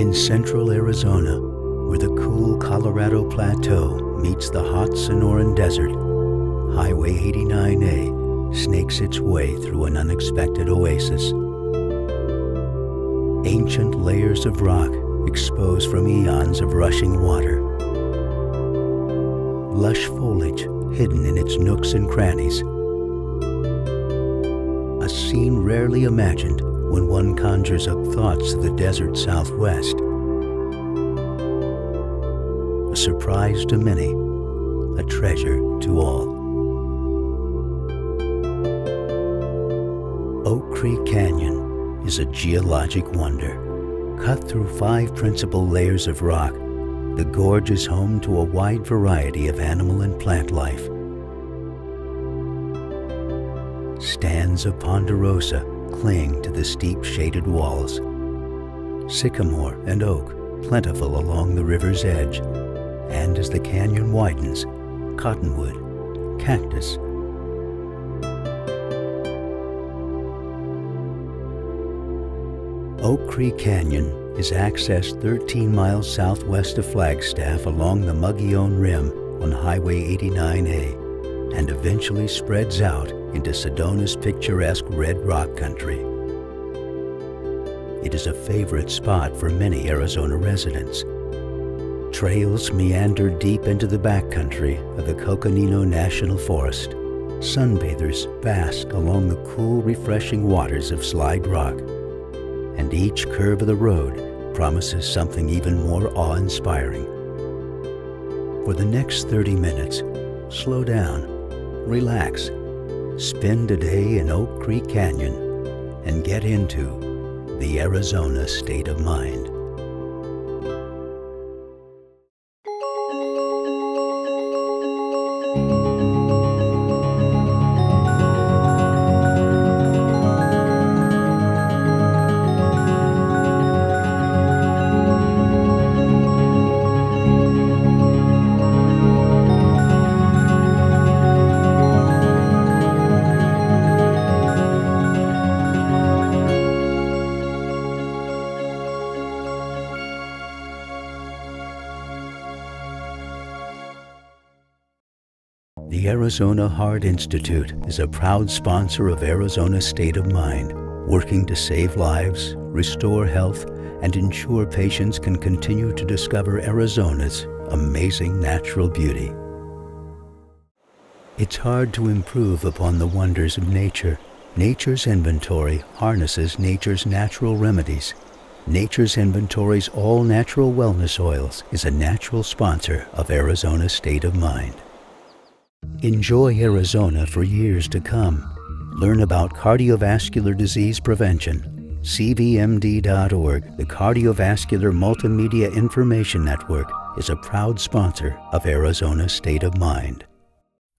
In central Arizona, where the cool Colorado Plateau meets the hot Sonoran Desert, Highway 89A snakes its way through an unexpected oasis. Ancient layers of rock exposed from eons of rushing water. Lush foliage hidden in its nooks and crannies. A scene rarely imagined when one conjures up thoughts of the desert Southwest. A surprise to many, a treasure to all. Oak Creek Canyon is a geologic wonder. Cut through 5 principal layers of rock, the gorge is home to a wide variety of animal and plant life. Stands of ponderosa cling to the steep shaded walls. Sycamore and oak plentiful along the river's edge, and as the canyon widens, cottonwood, cactus. Oak Creek Canyon is accessed 13 miles southwest of Flagstaff along the Mogollon Rim on Highway 89A and eventually spreads out into Sedona's picturesque red rock country. It is a favorite spot for many Arizona residents. Trails meander deep into the backcountry of the Coconino National Forest. Sunbathers bask along the cool, refreshing waters of Slide Rock. And each curve of the road promises something even more awe-inspiring. For the next 30 minutes, slow down, relax, spend a day in Oak Creek Canyon, and get into the Arizona state of mind. The Arizona Heart Institute is a proud sponsor of Arizona State of Mind, working to save lives, restore health, and ensure patients can continue to discover Arizona's amazing natural beauty. It's hard to improve upon the wonders of nature. Nature's Inventory harnesses nature's natural remedies. Nature's Inventory's all-natural wellness oils is a natural sponsor of Arizona State of Mind. Enjoy Arizona for years to come. Learn about cardiovascular disease prevention. CVMD.org, the Cardiovascular Multimedia Information Network, is a proud sponsor of Arizona State of Mind.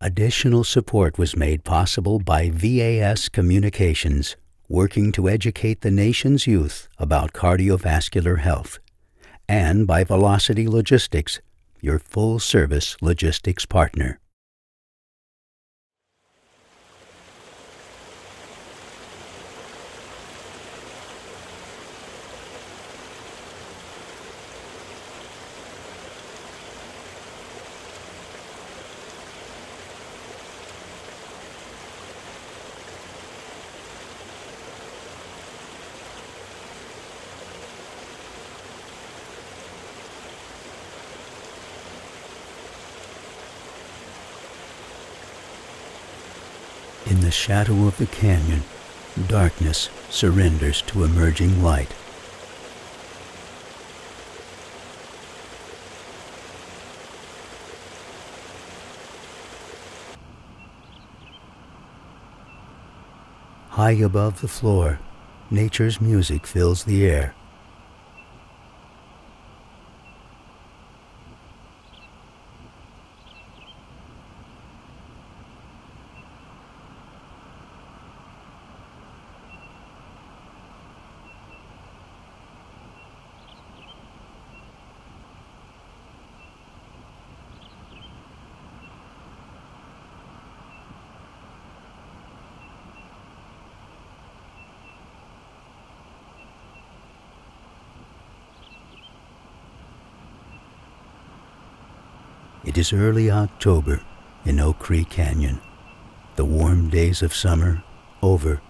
Additional support was made possible by VAS Communications, working to educate the nation's youth about cardiovascular health, and by Velocity Logistics, your full-service logistics partner. In the shadow of the canyon, darkness surrenders to emerging light. High above the floor, nature's music fills the air. It is early October in Oak Creek Canyon. The warm days of summer over.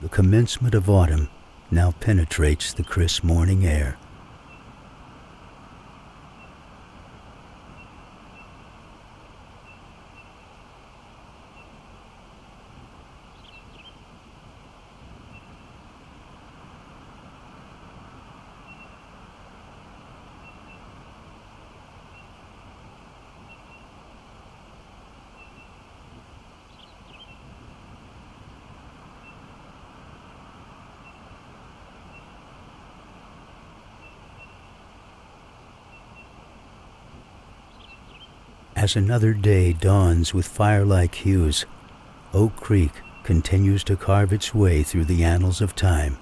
The commencement of autumn now penetrates the crisp morning air. As another day dawns with fire-like hues, Oak Creek continues to carve its way through the annals of time.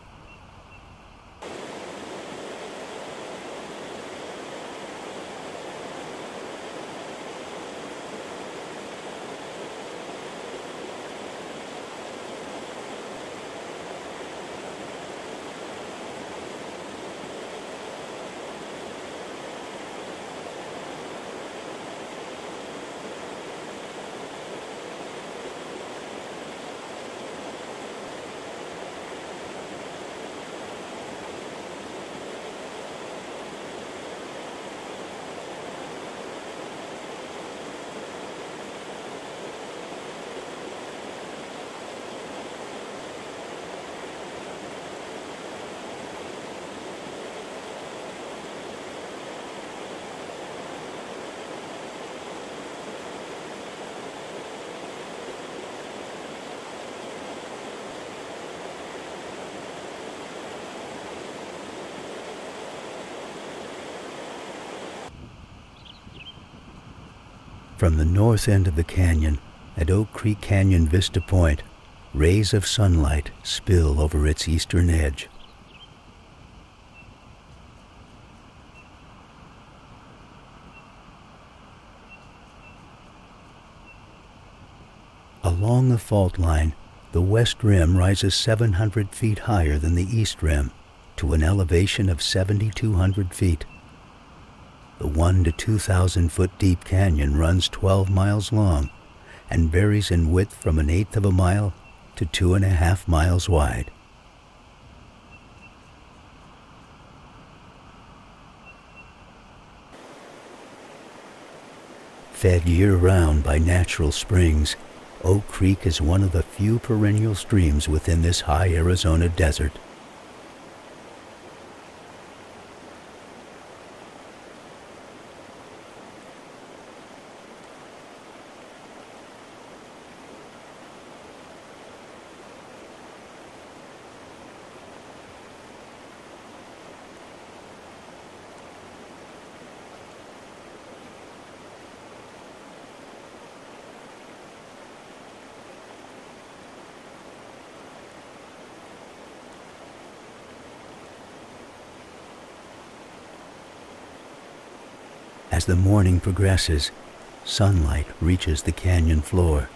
From the north end of the canyon, at Oak Creek Canyon Vista Point, rays of sunlight spill over its eastern edge. Along the fault line, the west rim rises 700 feet higher than the east rim, to an elevation of 7,200 feet. The 1,000 to 2,000 foot deep canyon runs 12 miles long and varies in width from 1/8 of a mile to 2.5 miles wide. Fed year-round by natural springs, Oak Creek is one of the few perennial streams within this high Arizona desert. As the morning progresses, sunlight reaches the canyon floor.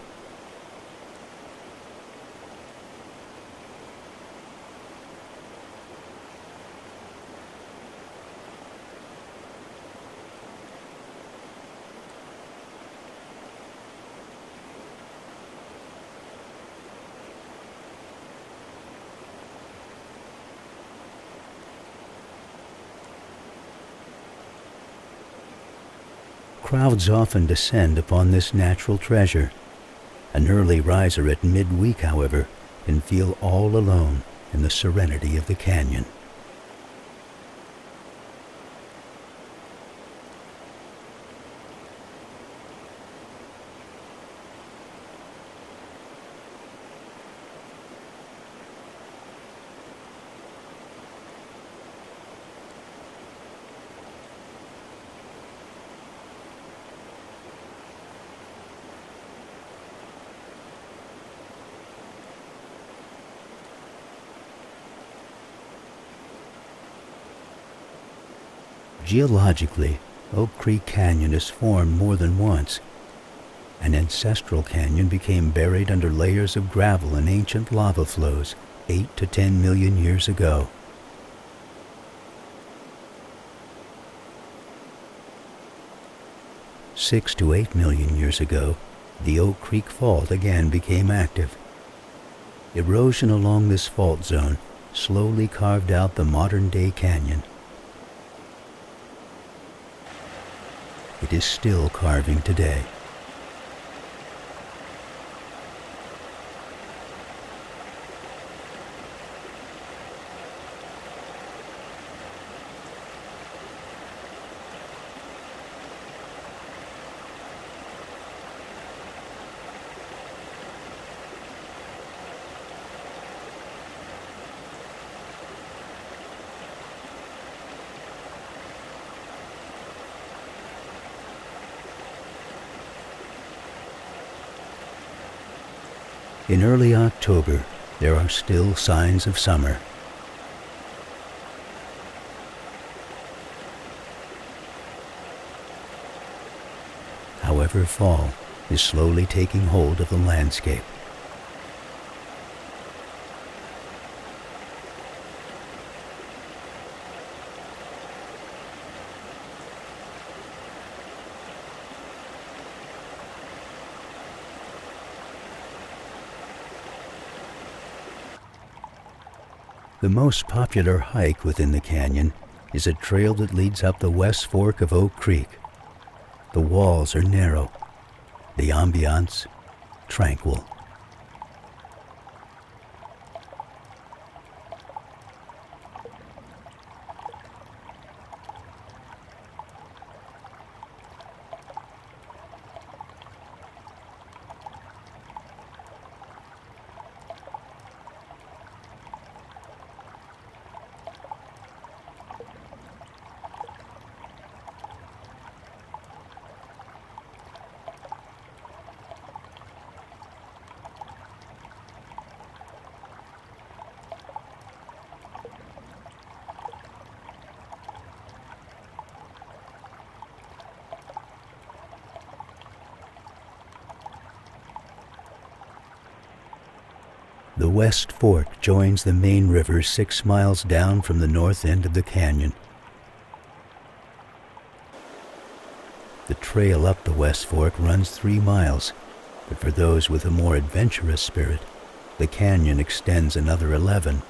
Crowds often descend upon this natural treasure. An early riser at midweek, however, can feel all alone in the serenity of the canyon. Geologically, Oak Creek Canyon is formed more than once. An ancestral canyon became buried under layers of gravel in ancient lava flows 8 to 10 million years ago. 6 to 8 million years ago, the Oak Creek Fault again became active. Erosion along this fault zone slowly carved out the modern-day canyon. It is still carving today. In early October, there are still signs of summer. However, fall is slowly taking hold of the landscape. The most popular hike within the canyon is a trail that leads up the west fork of Oak Creek. The walls are narrow, the ambiance tranquil. The West Fork joins the main river 6 miles down from the north end of the canyon. The trail up the West Fork runs 3 miles, but for those with a more adventurous spirit, the canyon extends another 11.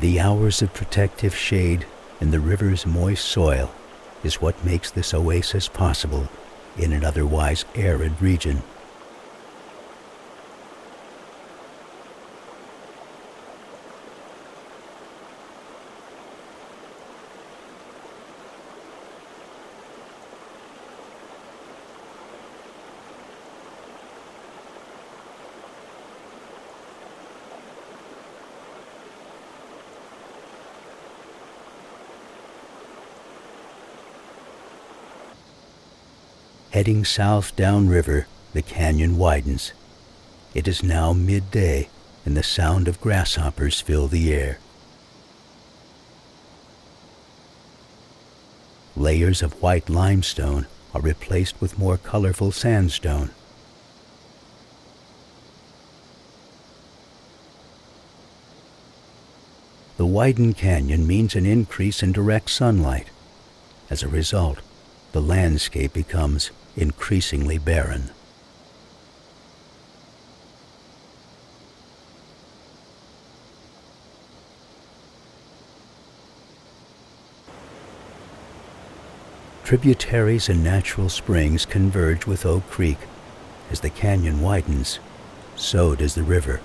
The hours of protective shade and the river's moist soil is what makes this oasis possible in an otherwise arid region. Heading south downriver, the canyon widens. It is now midday, and the sound of grasshoppers fill the air. Layers of white limestone are replaced with more colorful sandstone. The widened canyon means an increase in direct sunlight. As a result, the landscape becomes increasingly barren. Tributaries and natural springs converge with Oak Creek. As the canyon widens, so does the river.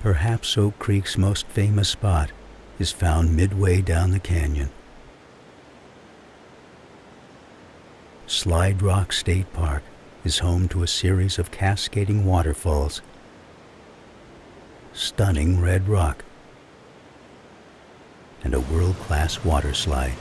Perhaps Oak Creek's most famous spot is found midway down the canyon. Slide Rock State Park is home to a series of cascading waterfalls, stunning red rock, and a world-class water slide.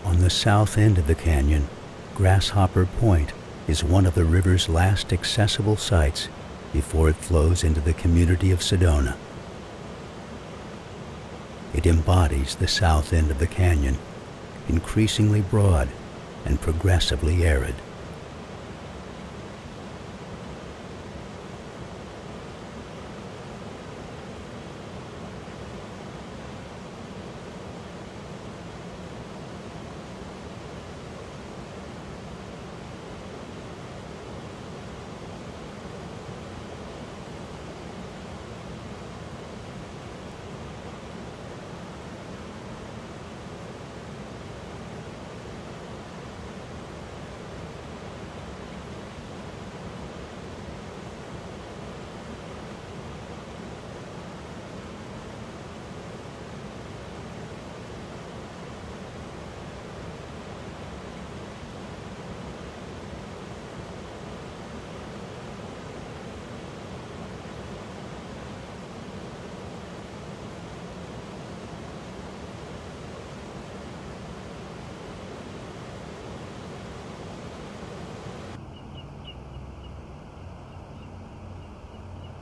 On the south end of the canyon, Grasshopper Point is one of the river's last accessible sites before it flows into the community of Sedona. It embodies the south end of the canyon, increasingly broad and progressively arid.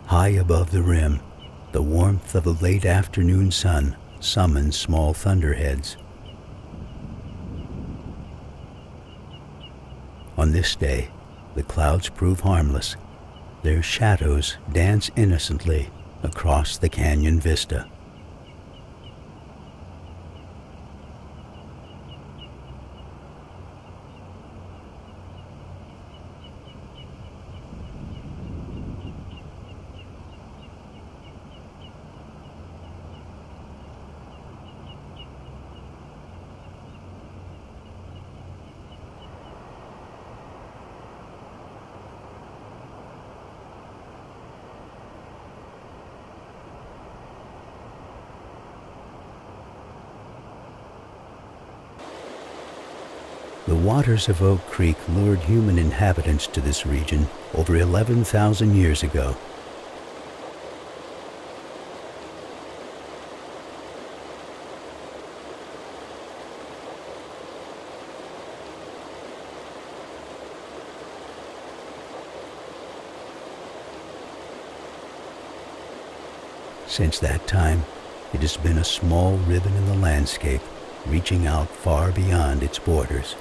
High above the rim, the warmth of the late afternoon sun summons small thunderheads. On this day, the clouds prove harmless. Their shadows dance innocently across the canyon vista. The waters of Oak Creek lured human inhabitants to this region over 11,000 years ago. Since that time, it has been a small ribbon in the landscape, reaching out far beyond its borders.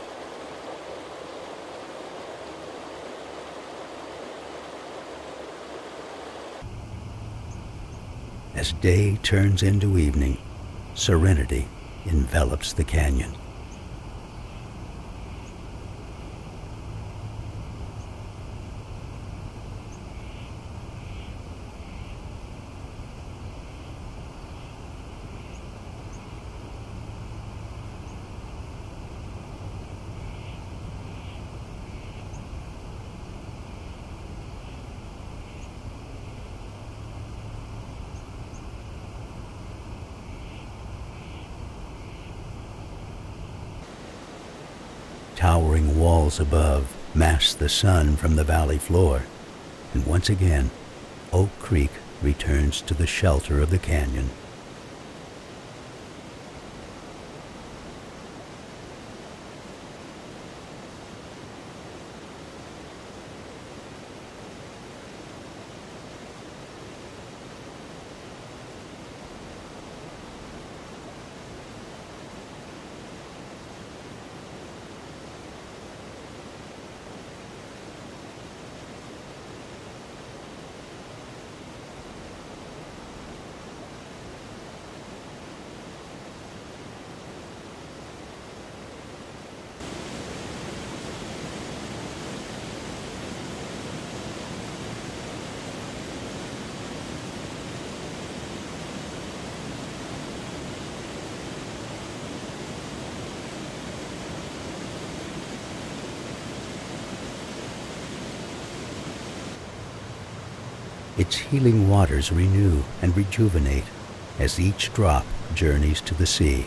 As day turns into evening, serenity envelops the canyon. Towering walls above mask the sun from the valley floor, and once again, Oak Creek returns to the shelter of the canyon. Its healing waters renew and rejuvenate as each drop journeys to the sea.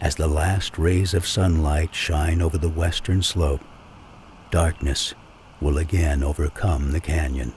As the last rays of sunlight shine over the western slope, darkness will again overcome the canyon.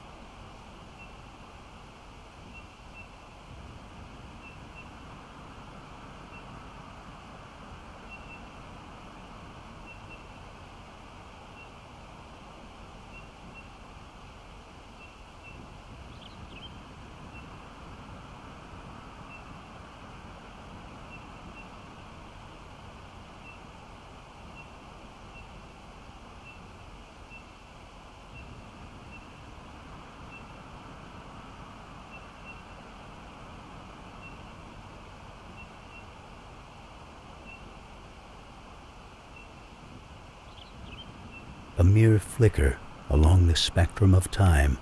A mere flicker along the spectrum of time,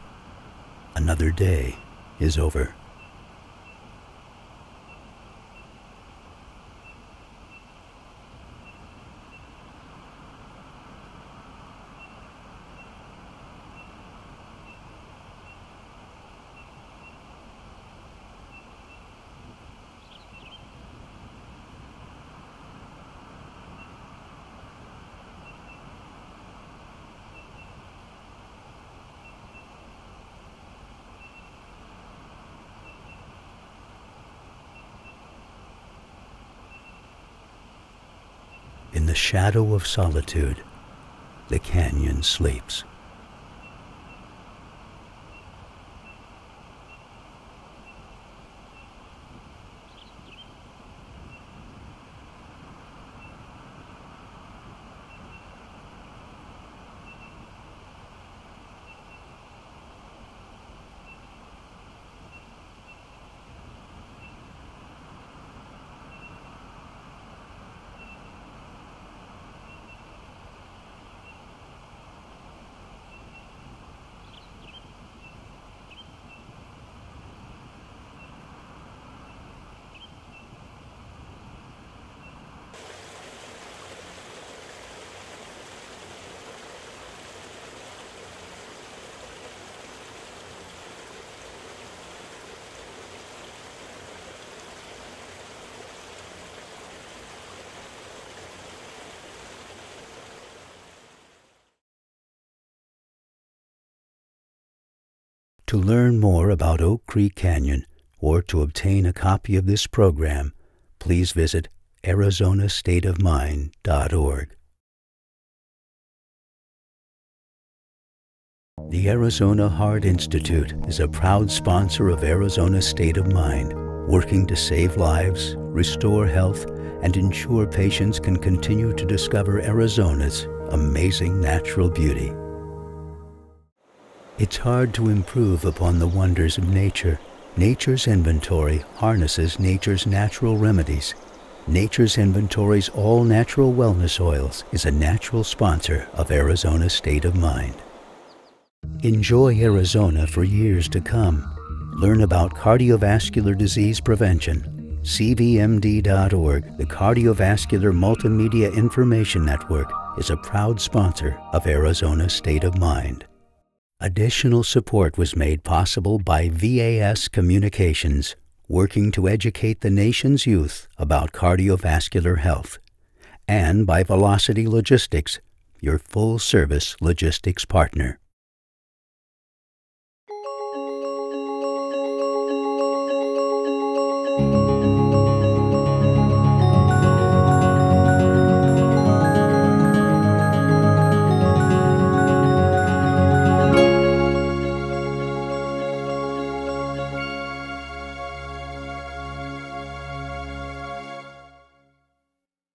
another day is over. In the shadow of solitude, the canyon sleeps. To learn more about Oak Creek Canyon or to obtain a copy of this program, please visit arizonastateofmind.org. The Arizona Heart Institute is a proud sponsor of Arizona State of Mind, working to save lives, restore health, and ensure patients can continue to discover Arizona's amazing natural beauty. It's hard to improve upon the wonders of nature. Nature's Inventory harnesses nature's natural remedies. Nature's Inventory's all-natural wellness oils is a natural sponsor of Arizona State of Mind. Enjoy Arizona for years to come. Learn about cardiovascular disease prevention. CVMD.org, the Cardiovascular Multimedia Information Network, is a proud sponsor of Arizona State of Mind. Additional support was made possible by VAS Communications, working to educate the nation's youth about cardiovascular health, and by Velocity Logistics, your full-service logistics partner.